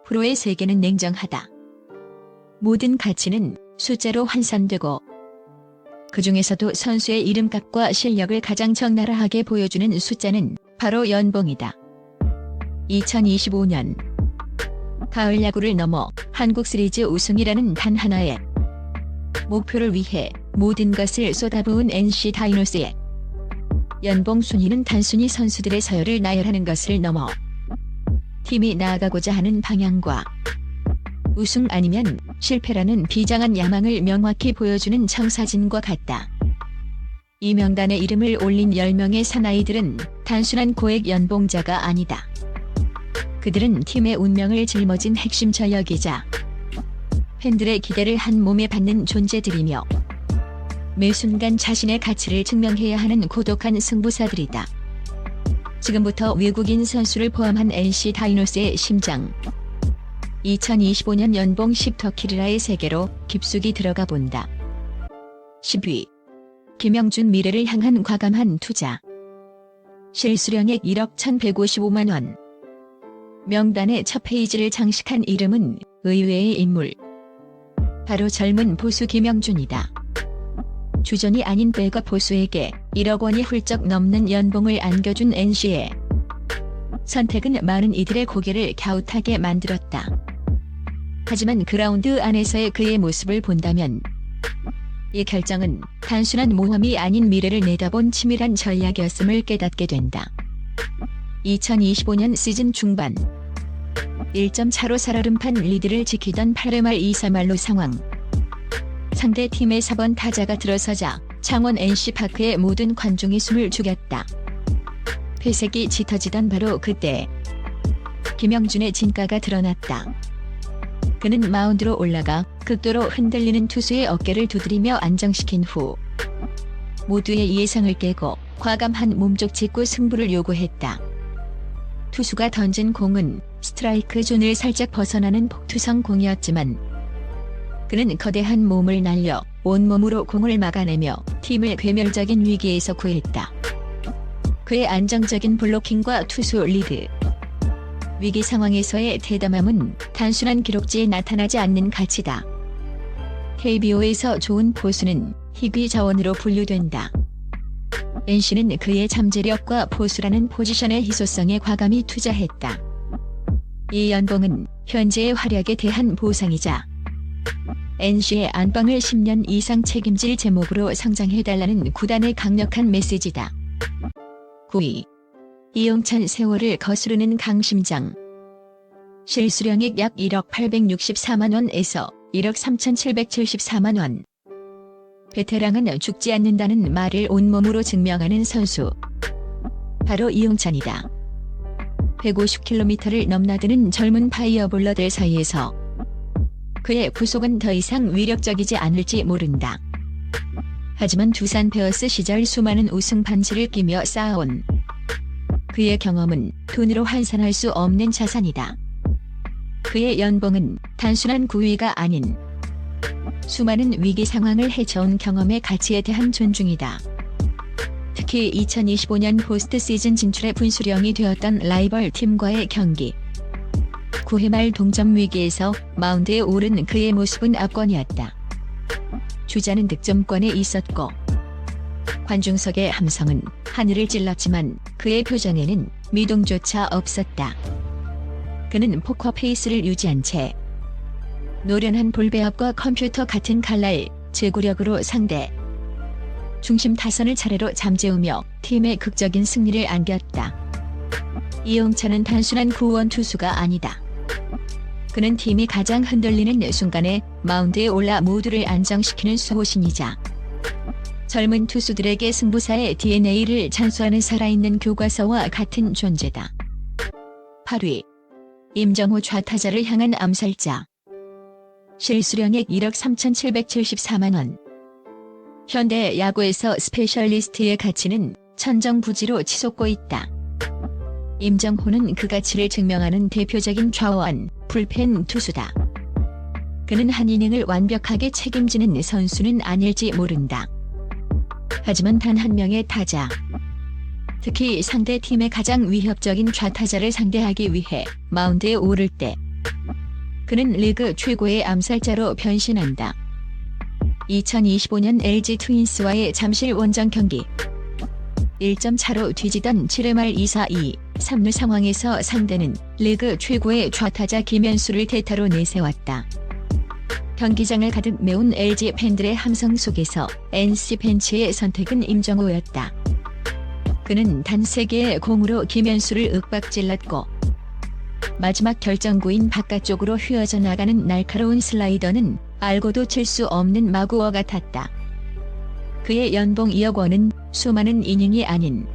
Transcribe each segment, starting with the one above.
프로의 세계는 냉정하다. 모든 가치는 숫자로 환산되고 그 중에서도 선수의 이름값과 실력을 가장 적나라하게 보여주는 숫자는 바로 연봉이다. 2025년 가을 야구를 넘어 한국 시리즈 우승이라는 단 하나의 목표를 위해 모든 것을 쏟아부은 NC 다이노스의 연봉 순위는 단순히 선수들의 서열을 나열하는 것을 넘어 팀이 나아가고자 하는 방향과 우승 아니면 실패라는 비장한 야망을 명확히 보여주는 청사진과 같다. 이 명단에 이름을 올린 10명의 사나이들은 단순한 고액 연봉자가 아니다. 그들은 팀의 운명을 짊어진 핵심 전력이자 팬들의 기대를 한 몸에 받는 존재들이며 매 순간 자신의 가치를 증명해야 하는 고독한 승부사들이다. 지금부터 외국인 선수를 포함한 NC 다이노스의 심장 2025년 연봉 10터키리라의 세계로 깊숙이 들어가 본다. 10위 김영준 미래를 향한 과감한 투자. 실수령액 1억 1,155만원. 명단의 첫 페이지를 장식한 이름은 의외의 인물. 바로 젊은 보수 김영준이다. 주전이 아닌 백업 보수에게 1억 원이 훌쩍 넘는 연봉을 안겨준 NC의 선택은 많은 이들의 고개를 갸웃하게 만들었다. 하지만 그라운드 안에서의 그의 모습을 본다면 이 결정은 단순한 모험이 아닌 미래를 내다본 치밀한 전략이었음을 깨닫게 된다. 2025년 시즌 중반 1점 차로 살얼음판 리드를 지키던 8회 말 2-3할로 상황. 상대 팀의 4번 타자가 들어서자 창원 NC파크의 모든 관중이 숨을 죽였다. 회색이 짙어지던 바로 그때 김영준의 진가가 드러났다. 그는 마운드로 올라가 극도로 흔들리는 투수의 어깨를 두드리며 안정시킨 후 모두의 예상을 깨고 과감한 몸쪽 직구 승부를 요구했다. 투수가 던진 공은 스트라이크 존을 살짝 벗어나는 폭투성 공이었지만 그는 거대한 몸을 날려 온몸으로 공을 막아내며 팀을 괴멸적인 위기에서 구했다. 그의 안정적인 블로킹과 투수 리드. 위기 상황에서의 대담함은 단순한 기록지에 나타나지 않는 가치다. KBO에서 좋은 포수는 희귀 자원으로 분류된다. NC는 그의 잠재력과 포수라는 포지션의 희소성에 과감히 투자했다. 이 연봉은 현재의 활약에 대한 보상이자 NC의 안방을 10년 이상 책임질 제목으로 성장해달라는 구단의 강력한 메시지다. 9위 이용찬 세월을 거스르는 강심장. 실수령액 약 1억 864만원에서 1억 3,774만원. 베테랑은 죽지 않는다는 말을 온몸으로 증명하는 선수. 바로 이용찬이다. 150km를 넘나드는 젊은 파이어볼러들 사이에서 그의 구속은 더 이상 위력적이지 않을지 모른다. 하지만 두산 베어스 시절 수많은 우승 반지를 끼며 쌓아온 그의 경험은 돈으로 환산할 수 없는 자산이다. 그의 연봉은 단순한 구위가 아닌 수많은 위기 상황을 헤쳐온 경험의 가치에 대한 존중이다. 특히 2025년 포스트 시즌 진출의 분수령이 되었던 라이벌 팀과의 경기. 9회 말 동점 위기에서 마운드에 오른 그의 모습은 압권이었다. 주자는 득점권에 있었고 관중석의 함성은 하늘을 찔렀지만 그의 표정에는 미동조차 없었다. 그는 포커 페이스를 유지한 채 노련한 볼배합과 컴퓨터 같은 칼날, 제구력으로 상대 중심 타선을 차례로 잠재우며 팀의 극적인 승리를 안겼다. 이용찬은 단순한 구원 투수가 아니다. 그는 팀이 가장 흔들리는 순간에 마운드에 올라 모두를 안정시키는 수호신이자 젊은 투수들에게 승부사의 DNA를 찬수하는 살아있는 교과서와 같은 존재다. 8위 임정호 좌타자를 향한 암살자. 실수령액 1억 3,774만원. 현대 야구에서 스페셜리스트의 가치는 천정부지로 치솟고 있다. 임정호는 그 가치를 증명하는 대표적인 좌완, 불펜 투수다. 그는 한 이닝을 완벽하게 책임지는 선수는 아닐지 모른다. 하지만 단 한 명의 타자, 특히 상대 팀의 가장 위협적인 좌타자를 상대하기 위해 마운드에 오를 때 그는 리그 최고의 암살자로 변신한다. 2025년 LG 트윈스와의 잠실 원정 경기. 1점 차로 뒤지던 7회 말 2-4-2, 3루 상황에서 상대는 리그 최고의 좌타자 김현수를 대타로 내세웠다. 경기장을 가득 메운 LG 팬들의 함성 속에서 NC 벤치의 선택은 임정호였다. 그는 단 3개의 공으로 김현수를 윽박질렀고 마지막 결정구인 바깥쪽으로 휘어져 나가는 날카로운 슬라이더는 알고도 칠 수 없는 마구와 같았다. 그의 연봉 2억 원은 수많은 이닝이 아닌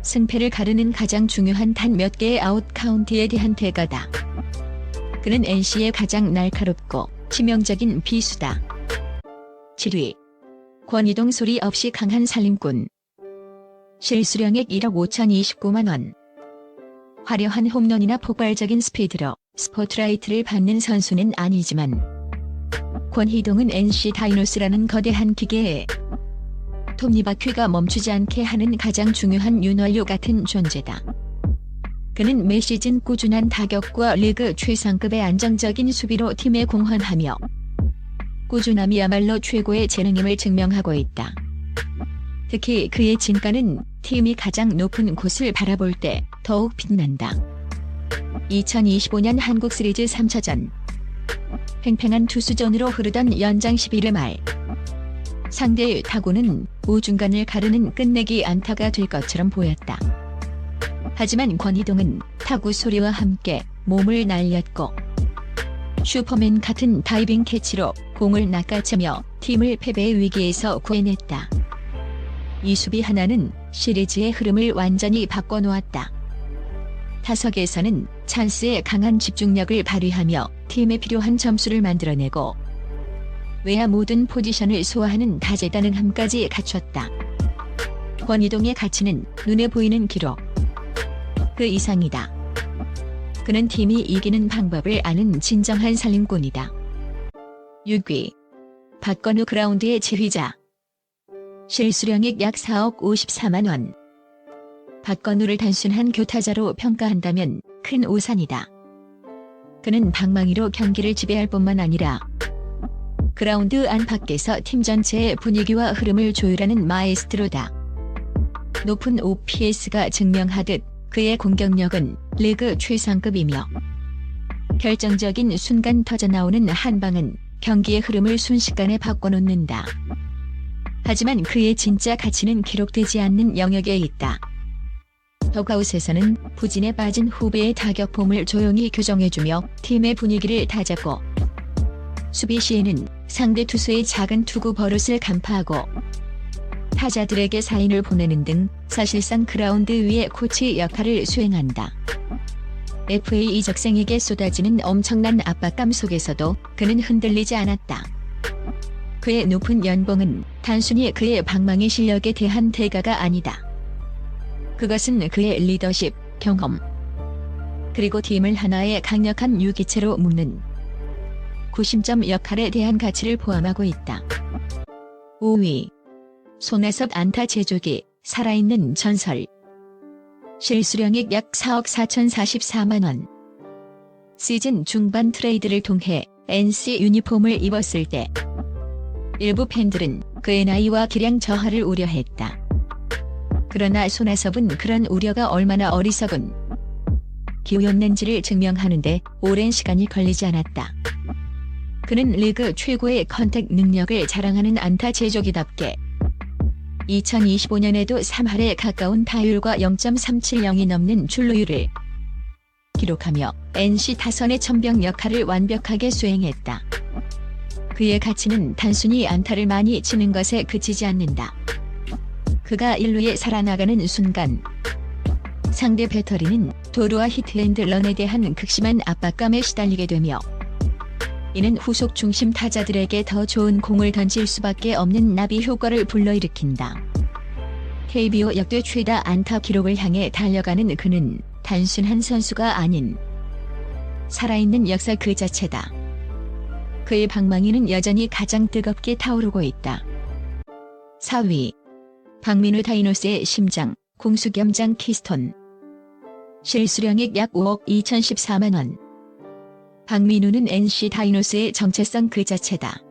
승패를 가르는 가장 중요한 단 몇 개의 아웃 카운트에 대한 대가다. 그는 NC의 가장 날카롭고 치명적인 비수다. 7위. 권희동. 소리 없이 강한 살림꾼. 실수령액 1억 5,029만 원. 화려한 홈런이나 폭발적인 스피드로 스포트라이트를 받는 선수는 아니지만 권희동은 NC 다이노스라는 거대한 기계에 톱니바퀴가 멈추지 않게 하는 가장 중요한 윤활유 같은 존재다. 그는 매 시즌 꾸준한 타격과 리그 최상급의 안정적인 수비로 팀에 공헌하며 꾸준함이야말로 최고의 재능임을 증명하고 있다. 특히 그의 진가는 팀이 가장 높은 곳을 바라볼 때 더욱 빛난다. 2025년 한국 시리즈 3차전. 팽팽한 투수전으로 흐르던 연장 11회 말. 상대의 타구는 우중간을 가르는 끝내기 안타가 될 것처럼 보였다. 하지만 권희동은 타구 소리와 함께 몸을 날렸고 슈퍼맨 같은 다이빙 캐치로 공을 낚아채며 팀을 패배의 위기에서 구해냈다. 이 수비 하나는 시리즈의 흐름을 완전히 바꿔놓았다. 타석에서는 찬스에 강한 집중력을 발휘하며 팀에 필요한 점수를 만들어내고 외야 모든 포지션을 소화하는 다재다능함까지 갖췄다. 권희동의 가치는 눈에 보이는 기록 그 이상이다. 그는 팀이 이기는 방법을 아는 진정한 살림꾼이다. 6위. 박건우. 그라운드의 지휘자. 실수령액 약 4억 54만 원. 박건우를 단순한 교타자로 평가한다면 큰 오산이다. 그는 방망이로 경기를 지배할 뿐만 아니라 그라운드 안팎에서 팀 전체의 분위기와 흐름을 조율하는 마에스트로다. 높은 OPS가 증명하듯 그의 공격력은 리그 최상급이며 결정적인 순간 터져나오는 한 방은 경기의 흐름을 순식간에 바꿔놓는다. 하지만 그의 진짜 가치는 기록되지 않는 영역에 있다. 더그아웃에서는 부진에 빠진 후배의 타격폼을 조용히 교정해주며 팀의 분위기를 다잡고 수비 시에는 상대 투수의 작은 투구 버릇을 간파하고 타자들에게 사인을 보내는 등 사실상 그라운드 위의 코치 역할을 수행한다. FA 이적생에게 쏟아지는 엄청난 압박감 속에서도 그는 흔들리지 않았다. 그의 높은 연봉은 단순히 그의 방망이 실력에 대한 대가가 아니다. 그것은 그의 리더십, 경험, 그리고 팀을 하나의 강력한 유기체로 묶는 구심점 역할에 대한 가치를 포함하고 있다. 5위. 손아섭. 안타 제조기, 살아있는 전설. 실수령액 약 4억 4,044만 원. 시즌 중반 트레이드를 통해 NC 유니폼을 입었을 때 일부 팬들은 그의 나이와 기량 저하를 우려했다. 그러나 손아섭은 그런 우려가 얼마나 어리석은 기우였는지를 증명하는데 오랜 시간이 걸리지 않았다. 그는 리그 최고의 컨택 능력을 자랑하는 안타 제조기답게 2025년에도 3할에 가까운 타율과 0.370이 넘는 출루율을 기록하며 NC 타선의 천병 역할을 완벽하게 수행했다. 그의 가치는 단순히 안타를 많이 치는 것에 그치지 않는다. 그가 1루에 살아나가는 순간 상대 배터리는 도루와 히트앤드런에 대한 극심한 압박감에 시달리게 되며 이는 후속 중심 타자들에게 더 좋은 공을 던질 수밖에 없는 나비 효과를 불러일으킨다. KBO 역대 최다 안타 기록을 향해 달려가는 그는 단순한 선수가 아닌 살아있는 역사 그 자체다. 그의 방망이는 여전히 가장 뜨겁게 타오르고 있다. 4위. 박민우. 다이노스의 심장, 공수겸장 키스톤. 실수령액 약 5억 2,014만 원. 박민우는 NC 다이노스의 정체성 그 자체다.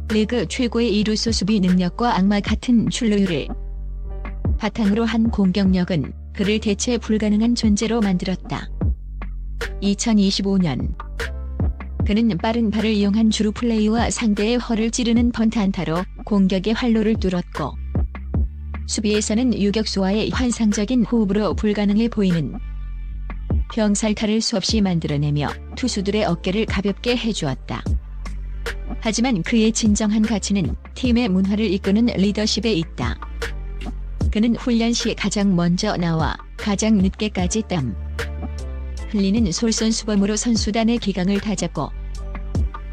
리그 최고의 이루수 수비 능력과 악마 같은 출루율을 바탕으로 한 공격력은 그를 대체 불가능한 존재로 만들었다. 2025년 그는 빠른 발을 이용한 주루 플레이와 상대의 허를 찌르는 번트 안타로 공격의 활로를 뚫었고, 수비에서는 유격수와의 환상적인 호흡으로 불가능해 보이는 병살타를 수없이 만들어내며 투수들의 어깨를 가볍게 해주었다. 하지만 그의 진정한 가치는 팀의 문화를 이끄는 리더십에 있다. 그는 훈련 시 가장 먼저 나와 가장 늦게까지 땀 흘리는 솔선수범으로 선수단의 기강을 다잡고,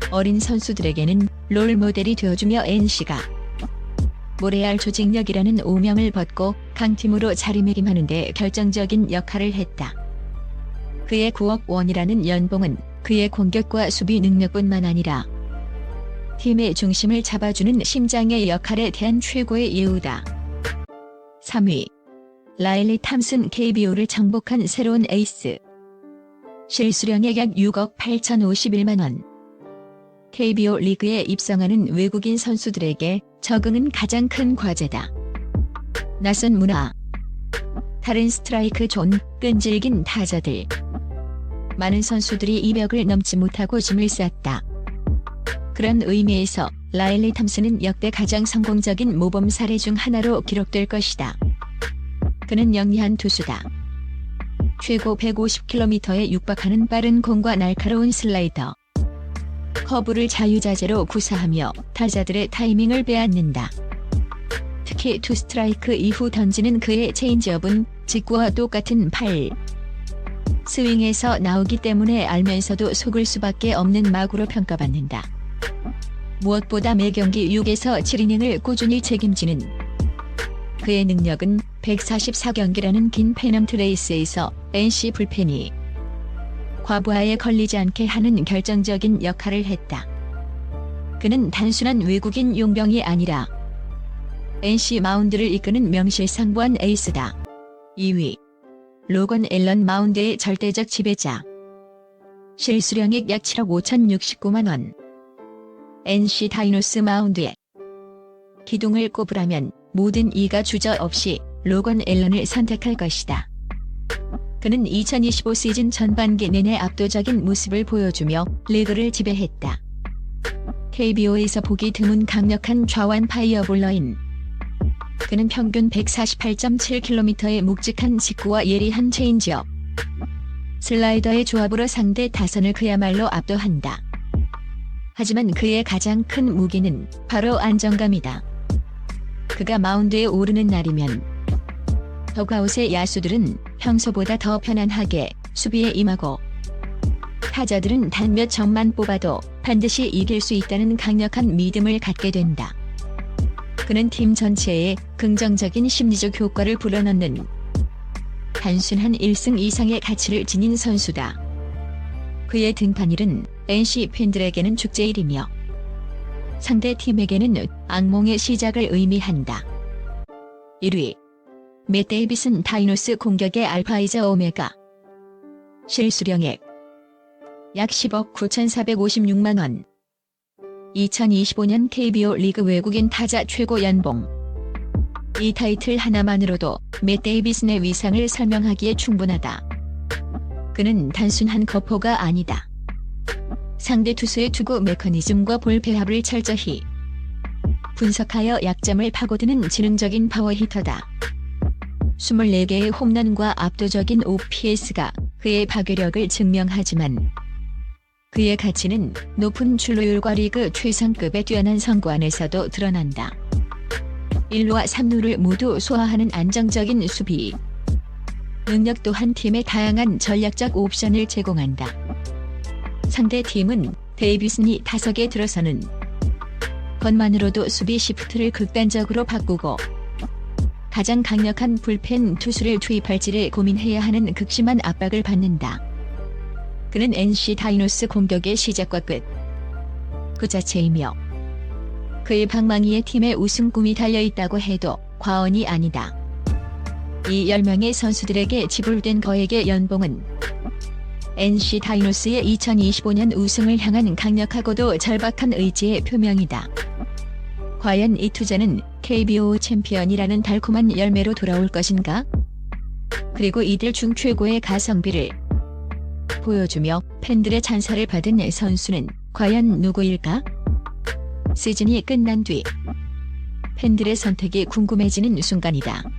어린 선수들에게는 롤 모델이 되어주며 NC가 모래알 조직력이라는 오명을 벗고 강팀으로 자리매김하는 데 결정적인 역할을 했다. 그의 9억 원이라는 연봉은 그의 공격과 수비 능력뿐만 아니라 팀의 중심을 잡아주는 심장의 역할에 대한 최고의 예우다. 3위. 라일리 탐슨 KBO를 정복한 새로운 에이스. 실수령액 약 6억 8,051만 원. KBO 리그에 입성하는 외국인 선수들에게 적응은 가장 큰 과제다. 낯선 문화, 다른 스트라이크 존, 끈질긴 타자들. 많은 선수들이 이 벽을 넘지 못하고 짐을 쌌다. 그런 의미에서 라일리 탐슨은 역대 가장 성공적인 모범 사례 중 하나로 기록될 것이다. 그는 영리한 투수다. 최고 150km에 육박하는 빠른 공과 날카로운 슬라이더, 커브를 자유자재로 구사하며 타자들의 타이밍을 빼앗는다. 특히 투 스트라이크 이후 던지는 그의 체인지업은 직구와 똑같은 팔 스윙에서 나오기 때문에 알면서도 속을 수밖에 없는 마구로 평가받는다. 무엇보다 매경기 6에서 7이닝을 꾸준히 책임지는 그의 능력은 144경기라는 긴 페넌트 레이스에서 NC 불펜이 과부하에 걸리지 않게 하는 결정적인 역할을 했다. 그는 단순한 외국인 용병이 아니라 NC 마운드를 이끄는 명실상부한 에이스다. 2위. 로건 앨런 마운드의 절대적 지배자. 실수령액 약 7억 5,069만 원. NC 다이노스 마운드에 기둥을 꼽으라면 모든 이가 주저없이 로건 앨런을 선택할 것이다. 그는 2025 시즌 전반기 내내 압도적인 모습을 보여주며 리그를 지배했다. KBO에서 보기 드문 강력한 좌완 파이어볼러인 그는 평균 148.7km의 묵직한 직구와 예리한 체인지업, 슬라이더의 조합으로 상대 타선을 그야말로 압도한다. 하지만 그의 가장 큰 무기는 바로 안정감이다. 그가 마운드에 오르는 날이면 더그아웃의 야수들은 평소보다 더 편안하게 수비에 임하고, 타자들은 단 몇 점만 뽑아도 반드시 이길 수 있다는 강력한 믿음을 갖게 된다. 그는 팀 전체에 긍정적인 심리적 효과를 불어넣는 단순한 1승 이상의 가치를 지닌 선수다. 그의 등판일은 NC 팬들에게는 축제일이며 상대 팀에게는 악몽의 시작을 의미한다. 1위. 맷 데이비슨 다이노스 공격의 알파이자 오메가. 실수령액 약 10억 9,456만 원. 2025년 KBO 리그 외국인 타자 최고 연봉. 이 타이틀 하나만으로도 맷 데이비슨의 위상을 설명하기에 충분하다. 그는 단순한 거포가 아니다. 상대 투수의 투구 메커니즘과 볼 배합을 철저히 분석하여 약점을 파고드는 지능적인 파워히터다. 24개의 홈런과 압도적인 OPS가 그의 파괴력을 증명하지만 그의 가치는 높은 출루율과 리그 최상급의 뛰어난 성구 안에서도 드러난다. 1루와 3루를 모두 소화하는 안정적인 수비 능력 또한 팀에 다양한 전략적 옵션을 제공한다. 상대 팀은 데이비슨이 타석에 들어서는 것만으로도 수비 시프트를 극단적으로 바꾸고 가장 강력한 불펜 투수를 투입할지를 고민해야 하는 극심한 압박을 받는다. 그는 NC 다이노스 공격의 시작과 끝 그 자체이며 그의 방망이에 팀의 우승 꿈이 달려있다고 해도 과언이 아니다. 이 10명의 선수들에게 지불된 거액의 연봉은 NC 다이노스의 2025년 우승을 향한 강력하고도 절박한 의지의 표명이다. 과연 이 투자는 KBO 챔피언이라는 달콤한 열매로 돌아올 것인가? 그리고 이들 중 최고의 가성비를 보여주며 팬들의 찬사를 받은 선수는 과연 누구일까? 시즌이 끝난 뒤 팬들의 선택이 궁금해지는 순간이다.